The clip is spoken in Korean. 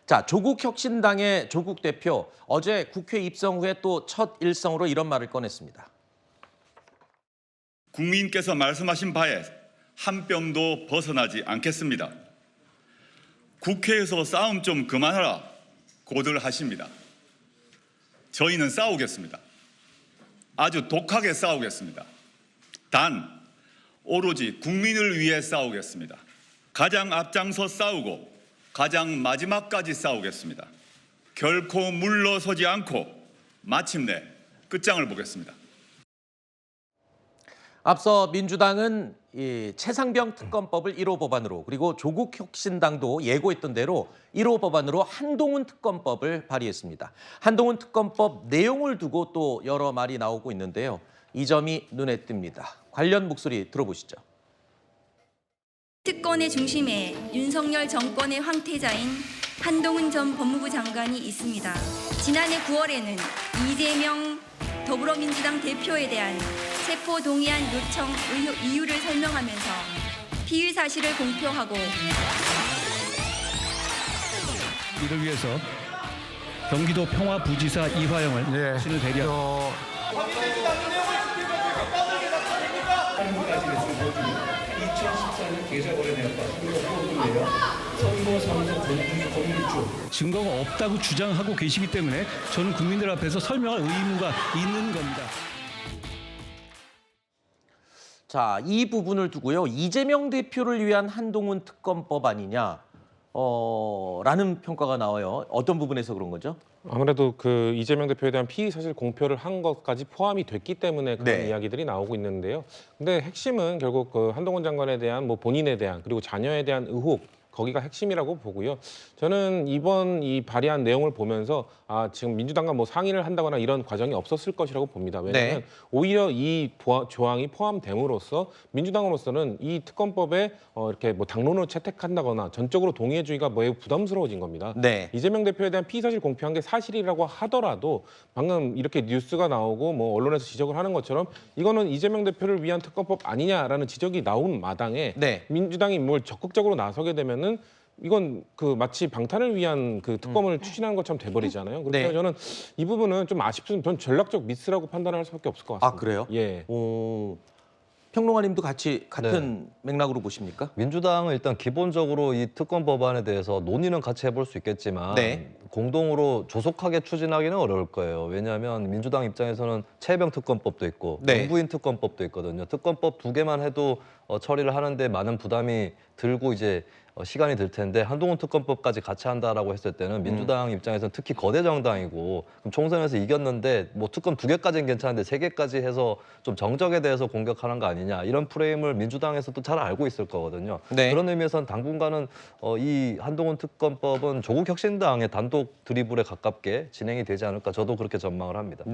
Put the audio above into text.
자, 조국혁신당의 조국 대표 어제 국회 입성 후에 또 첫 일성으로 이런 말을 꺼냈습니다. 국민께서 말씀하신 바에 한 뼘도 벗어나지 않겠습니다. 국회에서 싸움 좀 그만하라 고들 하십니다. 저희는 싸우겠습니다. 아주 독하게 싸우겠습니다. 단 오로지 국민을 위해 싸우겠습니다. 가장 앞장서 싸우고 가장 마지막까지 싸우겠습니다. 결코 물러서지 않고 마침내 끝장을 보겠습니다. 앞서 민주당은 이 최상병 특검법을 1호 법안으로 그리고 조국혁신당도 예고했던 대로 1호 법안으로 한동훈 특검법을 발의했습니다. 한동훈 특검법 내용을 두고 또 여러 말이 나오고 있는데요. 이 점이 눈에 띕니다. 관련 목소리 들어보시죠. 특권의 중심에 윤석열 정권의 황태자인 한동훈 전 법무부 장관이 있습니다. 지난해 9월에는 이재명 더불어민주당 대표에 대한 체포 동의안 요청 이유를 설명하면서 피의 사실을 공표하고 이를 위해서 경기도 평화부지사 이화영을 신을 배려. 증거가 없다고 주장하고 계시기 때문에 저는 국민들 앞에서 설명할 의무가 있는 겁니다. 자, 이 부분을 두고요. 이재명 대표를 위한 한동훈 특검법 아니냐 라는 평가가 나와요. 어떤 부분에서 그런 거죠? 아무래도 그 이재명 대표에 대한 피의 사실 공표를 한 것까지 포함이 됐기 때문에 그런 이야기들이 나오고 있는데요. 근데 핵심은 결국 그 한동훈 장관에 대한 뭐 본인에 대한 그리고 자녀에 대한 의혹 거기가 핵심이라고 보고요. 저는 이번 이 발의한 내용을 보면서 지금 민주당과 뭐 상의를 한다거나 이런 과정이 없었을 것이라고 봅니다. 왜냐하면 오히려 이 조항이 포함됨으로써 민주당으로서는 이 특검법에 이렇게 뭐 당론을 채택한다거나 전적으로 동의해주기가 매우 부담스러워진 겁니다. 이재명 대표에 대한 피의사실 공표한 게 사실이라고 하더라도 방금 이렇게 뉴스가 나오고 뭐 언론에서 지적을 하는 것처럼 이거는 이재명 대표를 위한 특검법 아니냐라는 지적이 나온 마당에 민주당이 뭘 적극적으로 나서게 되면은 이건 그 마치 방탄을 위한 그 특검을 추진하는 것처럼 돼버리잖아요. 그래서 저는 이 부분은 좀 아쉽습니다. 전 전략적 미스라고 판단할 수밖에 없을 것 같습니다. 아, 그래요? 예. 평론가님도 같은 맥락으로 보십니까? 민주당은 일단 기본적으로 이 특검 법안에 대해서 논의는 같이 해볼 수 있겠지만 공동으로 조속하게 추진하기는 어려울 거예요. 왜냐하면 민주당 입장에서는 최병 특검법도 있고 영부인 특검법도 있거든요. 특검법 두 개만 해도 처리를 하는데 많은 부담이 들고 이제 시간이 들 텐데 한동훈 특검법까지 같이 한다라고 했을 때는 민주당 입장에서는 특히 거대 정당이고 그럼 총선에서 이겼는데 뭐 특검 두 개까지는 괜찮은데 세 개까지 해서 좀 정적에 대해서 공격하는 거 아니냐 이런 프레임을 민주당에서도 잘 알고 있을 거거든요. 그런 의미에서는 당분간은 이 한동훈 특검법은 조국 혁신당의 단독 드리블에 가깝게 진행이 되지 않을까 저도 그렇게 전망을 합니다.